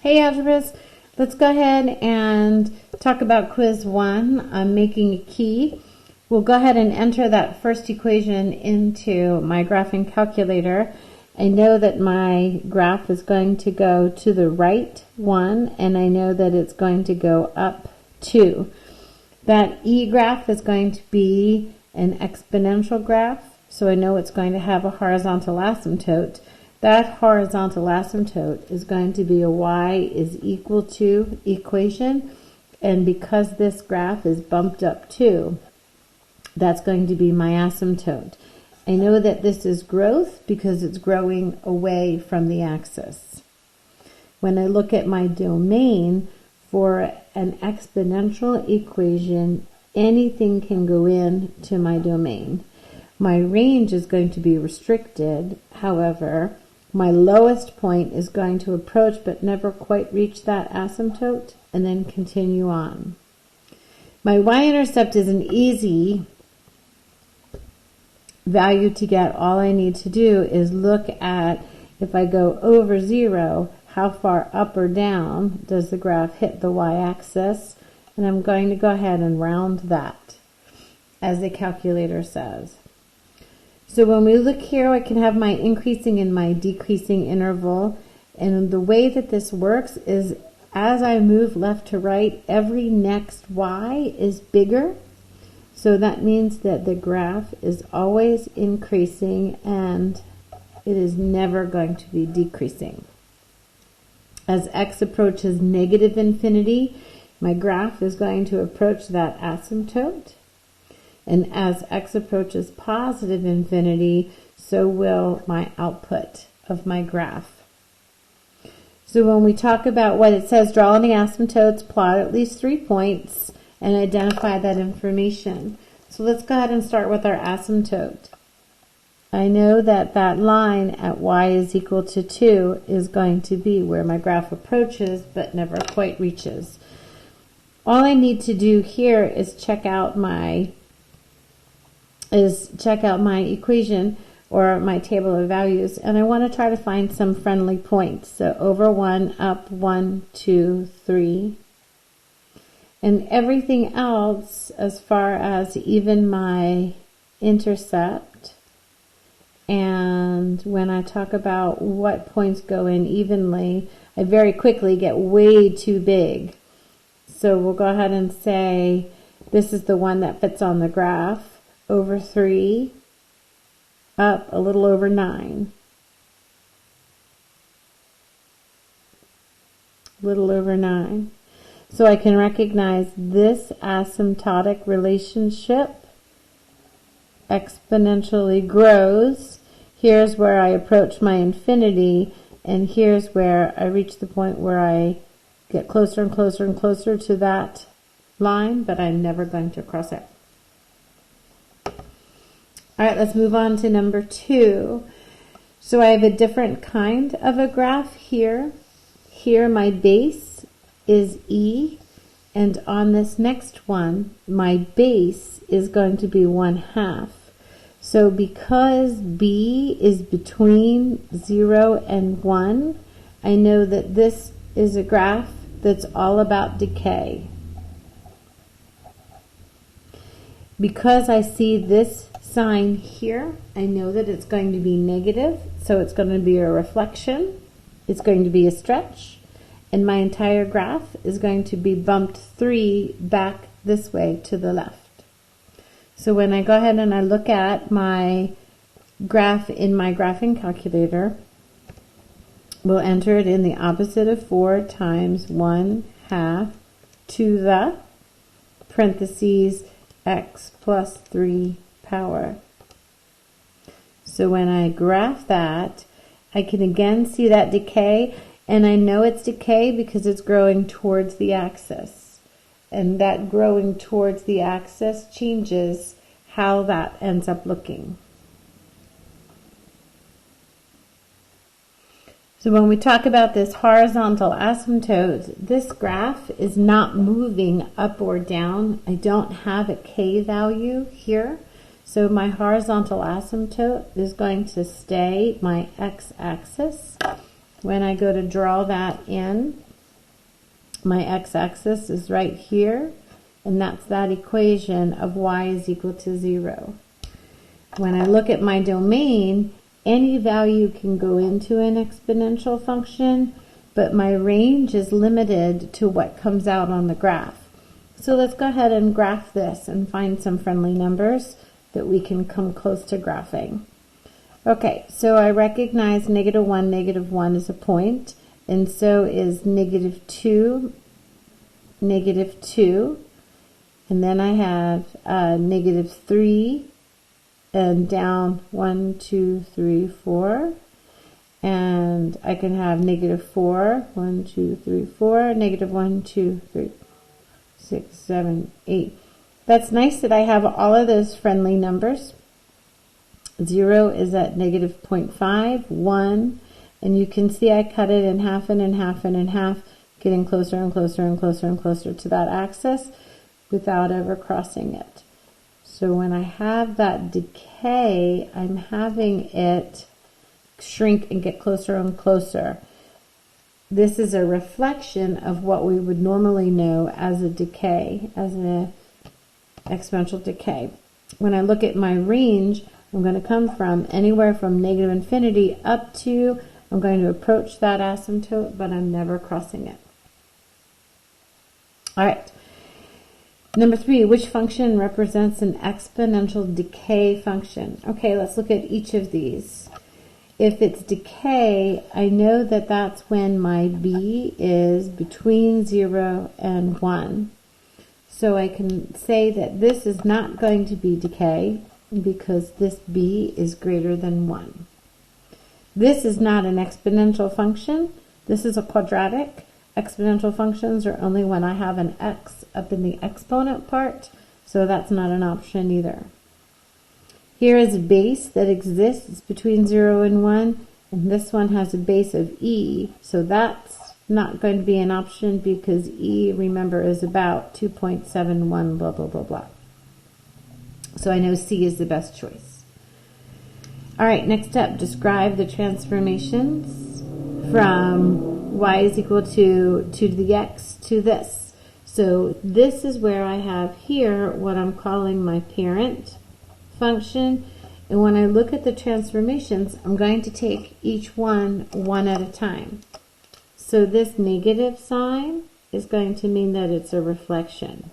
Hey algebras, let's go ahead and talk about quiz 1. I'm making a key. We'll go ahead and enter that first equation into my graphing calculator. I know that my graph is going to go to the right 1, and I know that it's going to go up 2. That E graph is going to be an exponential graph, so I know it's going to have a horizontal asymptote. That horizontal asymptote is going to be a y is equal to equation, and because this graph is bumped up 2, that's going to be my asymptote. I know that this is growth because it's growing away from the axis. When I look at my domain for an exponential equation, anything can go into my domain. My range is going to be restricted, however, my lowest point is going to approach but never quite reach that asymptote and then continue on. My y-intercept is an easy value to get. All I need to do is look at, if I go over 0, how far up or down does the graph hit the y-axis, and I'm going to go ahead and round that, as the calculator says. So when we look here, I can have my increasing and my decreasing interval. And the way that this works is as I move left to right, every next y is bigger. So that means that the graph is always increasing and it is never going to be decreasing. As x approaches negative infinity, my graph is going to approach that asymptote. And as x approaches positive infinity, so will my output of my graph. So when we talk about what it says, draw any asymptotes, plot at least 3 points, and identify that information. So let's go ahead and start with our asymptote. I know that that line at y is equal to 2 is going to be where my graph approaches but never quite reaches. All I need to do here is check out my equation or my table of values, and I want to try to find some friendly points. So over 1, up 1, 2, 3. And everything else, as far as even my intercept, and when I talk about what points go in evenly, I very quickly get way too big. So we'll go ahead and say this is the one that fits on the graph. Over 3, up a little over 9. Little over 9. So I can recognize this asymptotic relationship exponentially grows. Here's where I approach my infinity, and here's where I reach the point where I get closer and closer and closer to that line, but I'm never going to cross it. All right, let's move on to number 2. So I have a different kind of a graph here. Here my base is E, and on this next one, my base is going to be 1/2. So because B is between 0 and 1, I know that this is a graph that's all about decay. Because I see this sign here, I know that it's going to be negative, so it's going to be a reflection, it's going to be a stretch, and my entire graph is going to be bumped 3 back this way to the left. So when I go ahead and I look at my graph in my graphing calculator, we'll enter it in the opposite of 4 times 1/2 to the parentheses x plus 3 power. So when I graph that, I can again see that decay, and I know it's decay because it's growing towards the axis. And that growing towards the axis changes how that ends up looking. So when we talk about this horizontal asymptote, this graph is not moving up or down. I don't have a k value here. So my horizontal asymptote is going to stay my x-axis. When I go to draw that in, My x-axis is right here, and that's that equation of y is equal to 0. When I look at my domain, any value can go into an exponential function, but my range is limited to what comes out on the graph. So let's go ahead and graph this and find some friendly numbers that we can come close to graphing. Okay, so I recognize -1, -1 is a point, and so is -2, -2, and then I have -3, and down 1, 2, 3, 4, and I can have -4, 1, 2, 3, 4, -1, 2, 3, 6, 7, 8. That's nice that I have all of those friendly numbers. 0 is at -0.5, 1, and you can see I cut it in half and in half and in half, getting closer and closer and closer and closer to that axis without ever crossing it. So when I have that decay, I'm having it shrink and get closer and closer. This is a reflection of what we would normally know as a decay, as an exponential decay. When I look at my range, I'm going to come from anywhere from -infinity up to, I'm going to approach that asymptote, but I'm never crossing it. All right. Number 3, which function represents an exponential decay function? Okay, let's look at each of these. If it's decay, I know that that's when my b is between 0 and 1. So I can say that this is not going to be decay because this b is greater than 1. This is not an exponential function. This is a quadratic. Exponential functions are only when I have an x up in the exponent part, so that's not an option either. Here is a base that exists between 0 and 1, and this one has a base of e, so that's not going to be an option because e, remember, is about 2.71, blah, blah, blah, blah. So I know C is the best choice. All right, next up, describe the transformations from y is equal to 2 to the x to this. So this is where I have here what I'm calling my parent function. And when I look at the transformations, I'm going to take each one at a time. So this negative sign is going to mean that it's a reflection.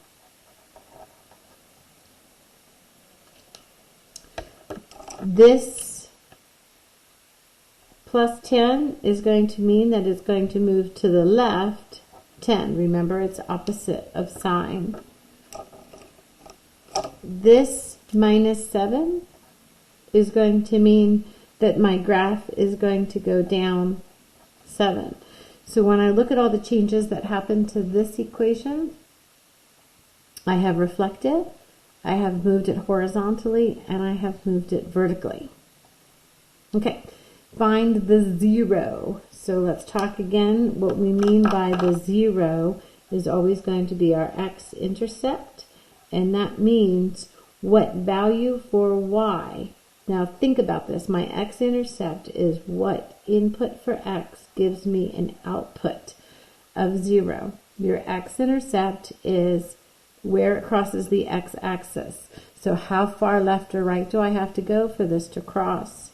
This plus 10 is going to mean that it's going to move to the left 10. Remember, it's opposite of sign. This minus 7 is going to mean that my graph is going to go down 7. So when I look at all the changes that happen to this equation, I have reflected, I have moved it horizontally, and I have moved it vertically. Okay, find the 0. So let's talk again. What we mean by the 0 is always going to be our x-intercept, and that means what value for y. Now think about this. My x-intercept is what input for x gives me an output of 0. Your x-intercept is where it crosses the x-axis. So how far left or right do I have to go for this to cross?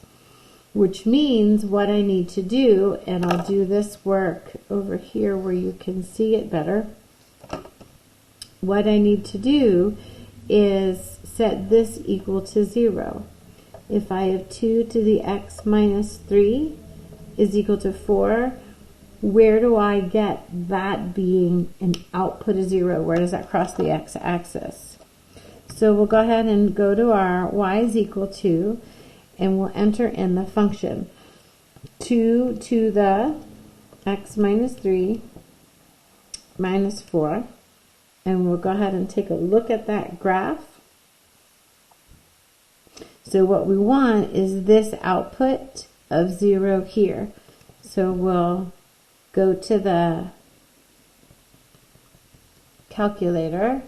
Which means what I need to do, and I'll do this work over here where you can see it better. What I need to do is set this equal to 0. If I have 2 to the x minus 3 is equal to 4, where do I get that being an output of 0? Where does that cross the x-axis? So we'll go ahead and go to our y is equal to, and we'll enter in the function 2 to the x minus 3 minus 4, and we'll go ahead and take a look at that graph. So what we want is this output of 0 here. So we'll go to the calculator,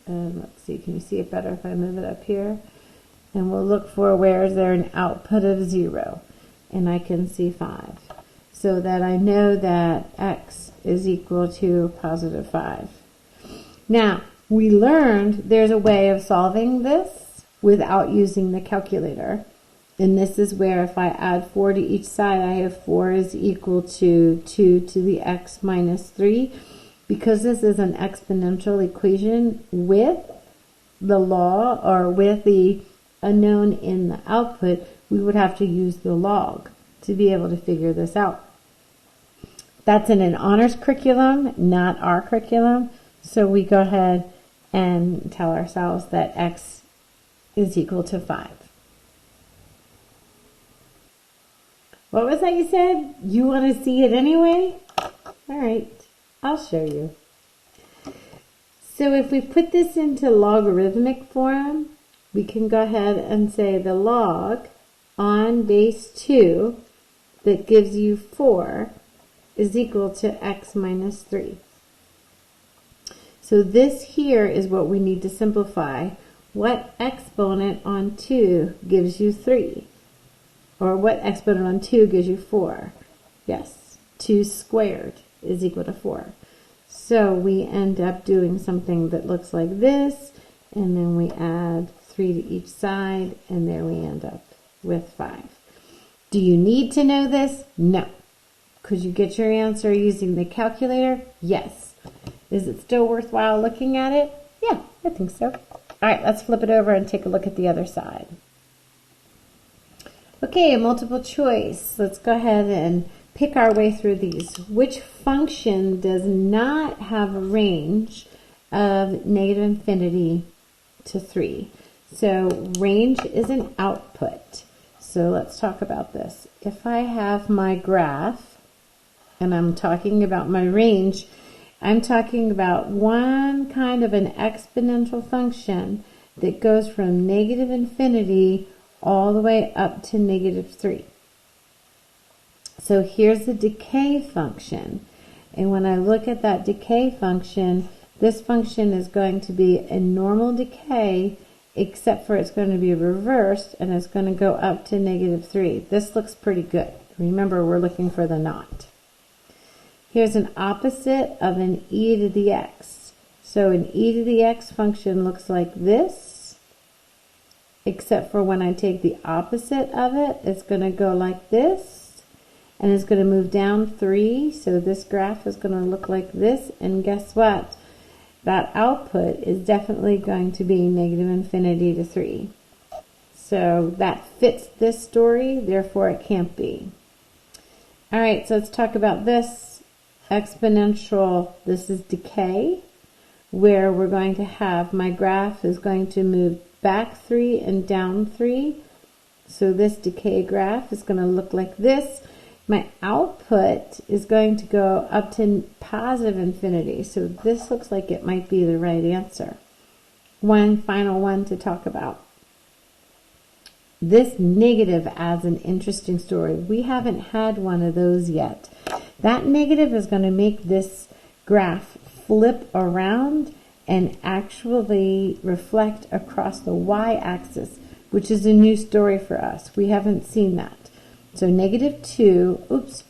and let's see, can you see it better if I move it up here? And we'll look for where is there an output of 0, and I can see 5. so that I know that x is equal to positive 5. Now, we learned there's a way of solving this without using the calculator. And this is where if I add 4 to each side, I have 4 is equal to 2 to the x minus 3. Because this is an exponential equation with the law or with the unknown in the output, we would have to use the log to be able to figure this out. That's in an honors curriculum, not our curriculum. So we go ahead and tell ourselves that x is equal to 5. What was that you said? You want to see it anyway? All right, I'll show you. So if we put this into logarithmic form, we can go ahead and say the log on base 2 that gives you 4 is equal to x minus 3. So this here is what we need to simplify. What exponent on 2 gives you 3? Or what exponent on 2 gives you 4? Yes, 2 squared is equal to 4. So we end up doing something that looks like this, and then we add 3 to each side, and there we end up with 5. Do you need to know this? No. Could you get your answer using the calculator? Yes. Is it still worthwhile looking at it? Yeah, I think so. All right, let's flip it over and take a look at the other side. Okay, multiple choice. Let's go ahead and pick our way through these. Which function does not have a range of negative infinity to 3? So range is an output. So let's talk about this. If I have my graph, and I'm talking about my range, I'm talking about one kind of an exponential function that goes from negative infinity all the way up to negative 3. So here's the decay function. And when I look at that decay function, this function is going to be a normal decay, except for it's going to be reversed, and it's going to go up to negative 3. This looks pretty good. Remember, we're looking for the naught. Here's an opposite of an e to the x. So an e to the x function looks like this, except for when I take the opposite of it, it's going to go like this, and it's going to move down 3. So this graph is going to look like this, and guess what? That output is definitely going to be negative infinity to 3. So that fits this story, therefore it can't be. All right, so let's talk about this exponential. This is decay, where we're going to have my graph is going to move back 3 and down 3. So this decay graph is going to look like this. My output is going to go up to positive infinity. So this looks like it might be the right answer. One final one to talk about. This negative adds an interesting story. We haven't had one of those yet. That negative is going to make this graph flip around and actually reflect across the y-axis, which is a new story for us. We haven't seen that. So negative 2, oops,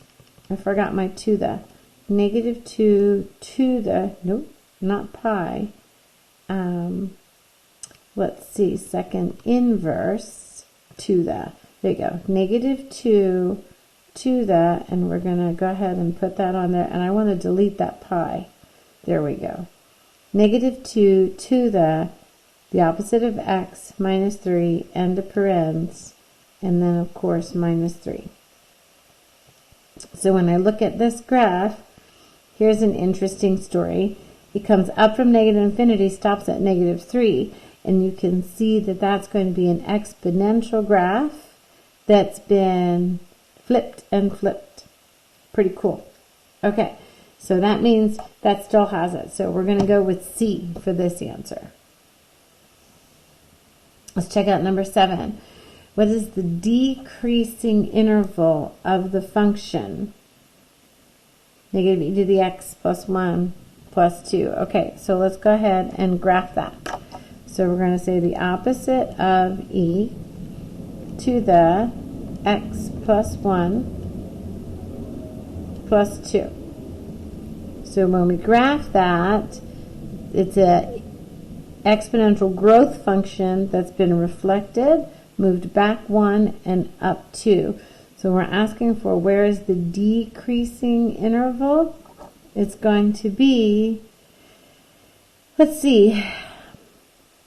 I forgot my to the. Negative 2 to the, nope, not pi. Let's see, second inverse to the. There you go. Negative 2 to the, and we're going to go ahead and put that on there. And I want to delete that pi. There we go. Negative 2 to the opposite of x, minus 3, end of parens, and then, of course, minus 3. So when I look at this graph, here's an interesting story. It comes up from negative infinity, stops at negative 3, and you can see that that's going to be an exponential graph that's been flipped and flipped. Pretty cool. Okay, so that means that still has it. So we're going to go with C for this answer. Let's check out number 7. What is the decreasing interval of the function? Negative e to the x plus 1 plus 2. Okay, so let's go ahead and graph that. So we're going to say the opposite of e to the x plus 1 plus 2. So when we graph that, it's a exponential growth function that's been reflected, moved back 1 and up 2. So we're asking for where is the decreasing interval? It's going to be, let's see,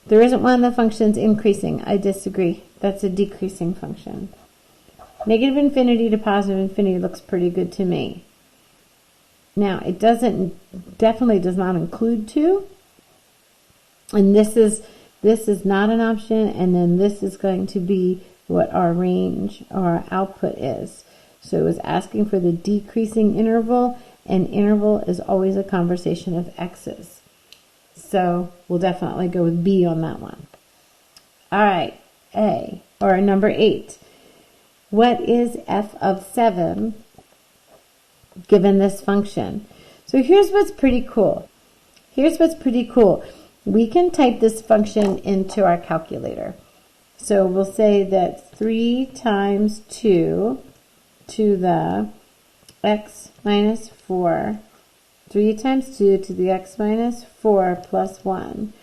there isn't one of the functions increasing. I disagree. That's a decreasing function. Negative infinity to positive infinity looks pretty good to me. Now, it definitely does not include 2. And this is not an option, and then this is going to be what our range or our output is. So it was asking for the decreasing interval, and interval is always a conversation of x's. So we'll definitely go with B on that one. All right, A, or number 8. What is f of 7 given this function? So here's what's pretty cool. We can type this function into our calculator. So we'll say that 3 times 2 to the x minus 4, 3 times 2 to the x minus 4 plus 1.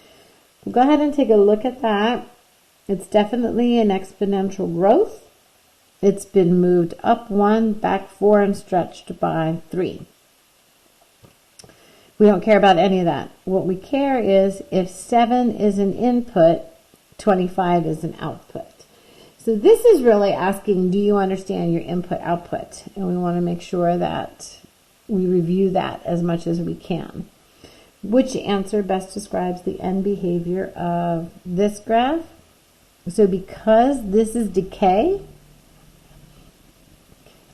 We'll go ahead and take a look at that. It's definitely an exponential growth. It's been moved up 1, back 4, and stretched by 3. We don't care about any of that. What we care is if 7 is an input, 25 is an output. So this is really asking, do you understand your input-output? And we want to make sure that we review that as much as we can. Which answer best describes the end behavior of this graph? So because this is decay,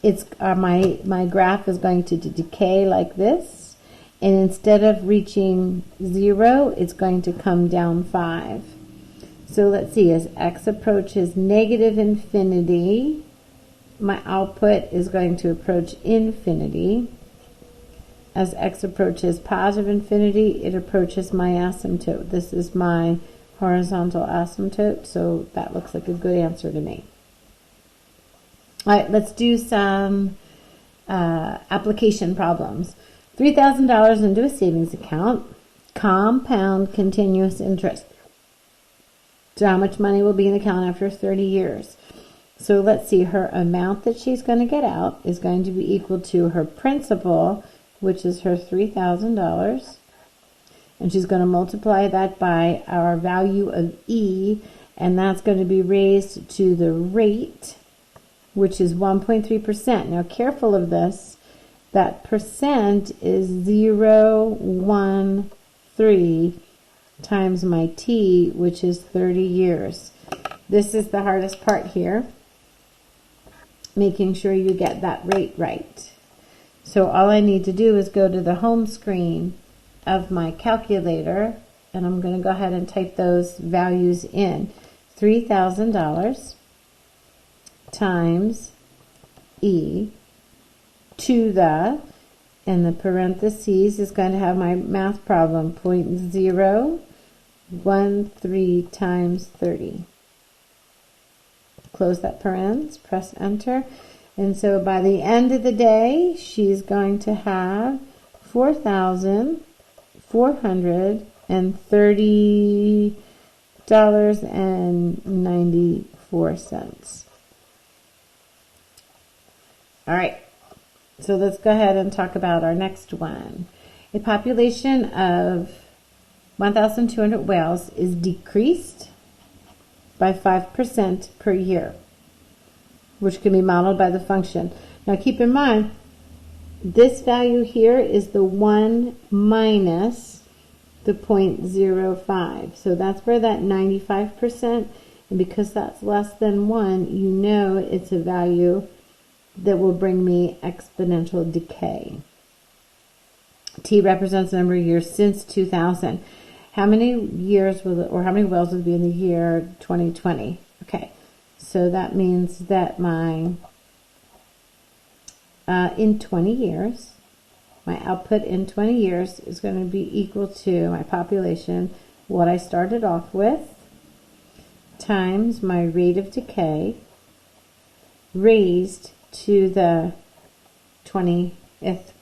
it's my graph is going to decay like this, and instead of reaching 0, it's going to come down 5. So let's see, as x approaches negative infinity, my output is going to approach infinity. As x approaches positive infinity, it approaches my asymptote. This is my horizontal asymptote, so that looks like a good answer to me. All right, let's do some application problems. $3,000 into a savings account, compound continuous interest. So how much money will be in the account after 30 years? So let's see, her amount that she's going to get out is going to be equal to her principal, which is her $3,000. And she's going to multiply that by our value of E, and that's going to be raised to the rate, which is 1.3%. Now, careful of this. That percent is 0.13 times my T, which is 30 years. This is the hardest part here, making sure you get that rate right. So all I need to do is go to the home screen of my calculator, and I'm going to go ahead and type those values in. $3,000 times E to the, and the parentheses is going to have my math problem, 0.013 times 30. Close that parens, press enter. And so by the end of the day, she's going to have $4,430.94. All right. So let's go ahead and talk about our next one. A population of 1,200 whales is decreased by 5% per year, which can be modeled by the function. Now keep in mind, this value here is the 1 minus the 0.05. So that's where that 95%, and because that's less than 1, you know it's a value that will bring me exponential decay. T represents the number of years since 2000. How many years will it, or how many whales will be in the year 2020? Okay, so that means that my in 20 years, my output in 20 years is going to be equal to my population, what I started off with, times my rate of decay, raised to the 20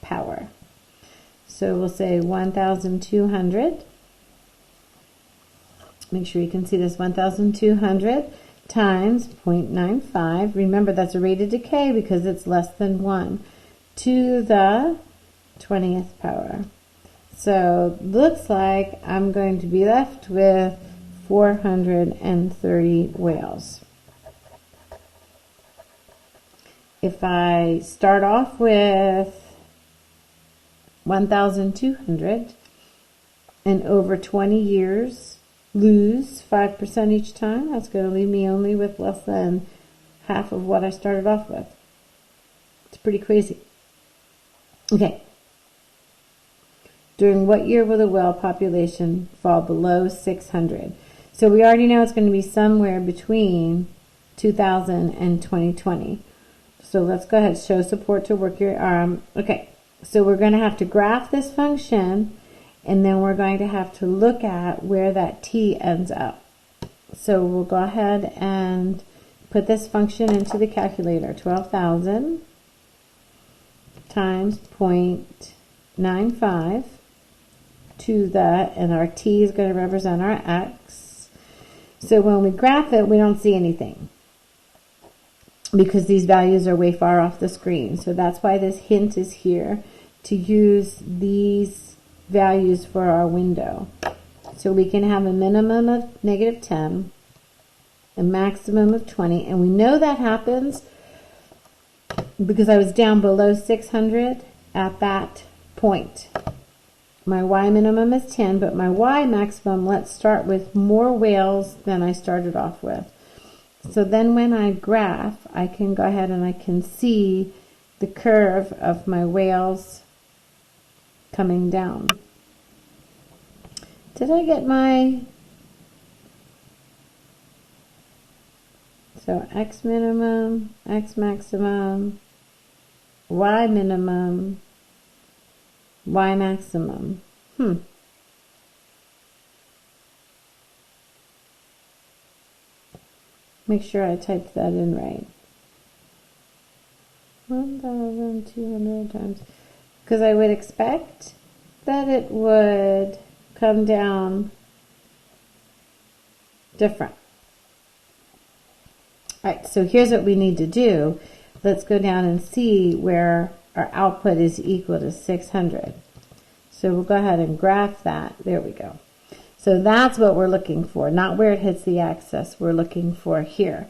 power. So we'll say 1,200. Make sure you can see this, 1,200 times 0.95. Remember, that's a rate of decay because it's less than 1 to the 20th power. So looks like I'm going to be left with 430 whales. If I start off with 1,200 and over 20 years lose 5% each time, that's going to leave me only with less than half of what I started off with. It's pretty crazy. Okay. During what year will the whale population fall below 600? So we already know it's going to be somewhere between 2000 and 2020. So let's go ahead, show support to work your arm. Okay, so we're going to have to graph this function, and then we're going to have to look at where that t ends up. So we'll go ahead and put this function into the calculator. 12,000 times 0.95 to the, and our t is going to represent our x. So when we graph it, we don't see anything, because these values are way far off the screen. So that's why this hint is here, to use these values for our window. So we can have a minimum of -10, a maximum of 20, and we know that happens because I was down below 600 at that point. My y minimum is 10, but my y maximum, let's start with more whales than I started off with. So then when I graph, I can go ahead and I can see the curve of my whales coming down. Did I get my, so x minimum, x maximum, y minimum, y maximum. Make sure I typed that in right. 1,200 times, because I would expect that it would come down different. All right, so here's what we need to do. Let's go down and see where our output is equal to 600. So we'll go ahead and graph that. There we go. So that's what we're looking for, not where it hits the axis. We're looking for here.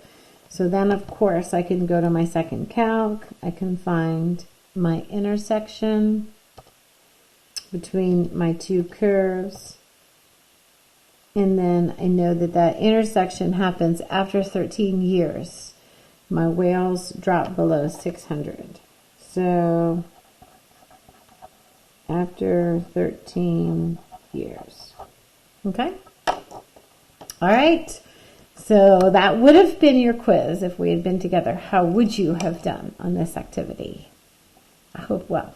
So then, of course, I can go to my second calc. I can find my intersection between my two curves. And then I know that that intersection happens after 13 years. My whales drop below 600. So after 13 years. Okay? All right. So that would have been your quiz if we had been together. How would you have done on this activity? I hope well.